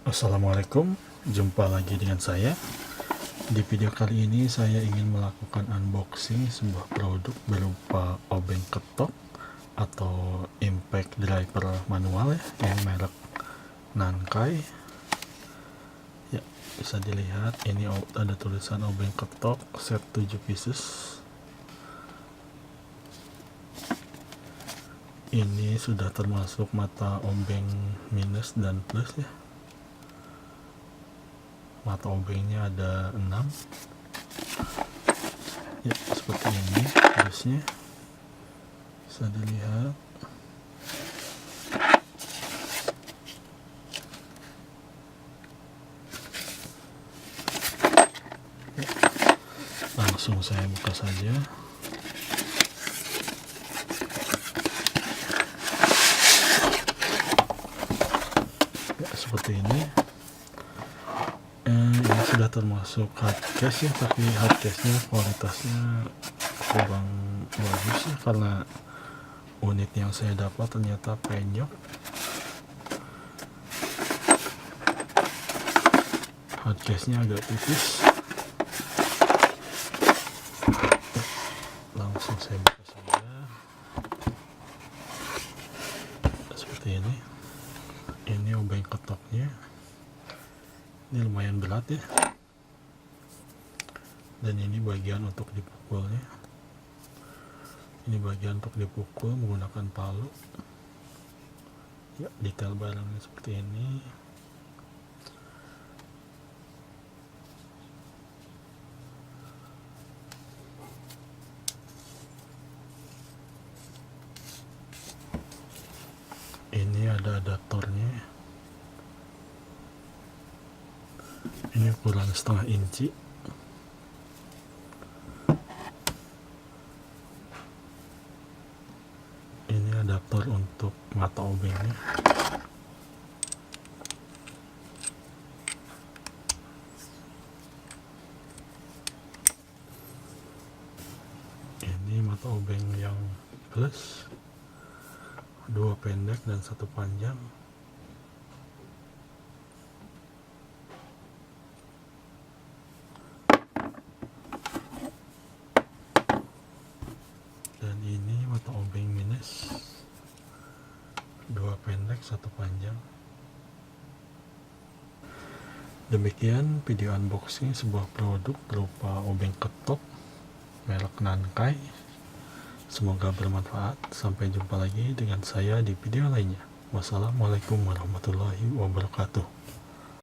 Assalamualaikum, jumpa lagi dengan saya. Di video kali ini saya ingin melakukan unboxing sebuah produk berupa obeng ketok atau impact driver manual ya, yang merek Nankai. Ya, bisa dilihat ini ada tulisan obeng ketok set 7 pieces. Ini sudah termasuk mata obeng minus dan plus ya. Mata obengnya ada 6 ya, seperti ini harusnya bisa dilihat. Langsung saya buka saja. Ya, seperti ini. Ini sudah termasuk hardcase ya, tapi hardcase-nya kualitasnya kurang bagus ya, karena unit yang saya dapat ternyata penyok. Hardcase-nya agak tipis. Langsung saya buka saja. Seperti ini. Ini obeng ketoknya. Ini lumayan berat ya. Dan ini bagian untuk dipukulnya. Ini bagian untuk dipukul menggunakan palu. Ya, detail barangnya seperti ini. Ini ada adaptornya. Ini ukuran setengah inci. Ini adaptor untuk mata obengnya. Ini mata obeng yang plus, 2 pendek dan 1 panjang. Dan ini mata obeng minus, 2 pendek 1 panjang. Demikian video unboxing sebuah produk berupa obeng ketok merek Nankai. Semoga bermanfaat. Sampai jumpa lagi dengan saya di video lainnya. Wassalamualaikum warahmatullahi wabarakatuh.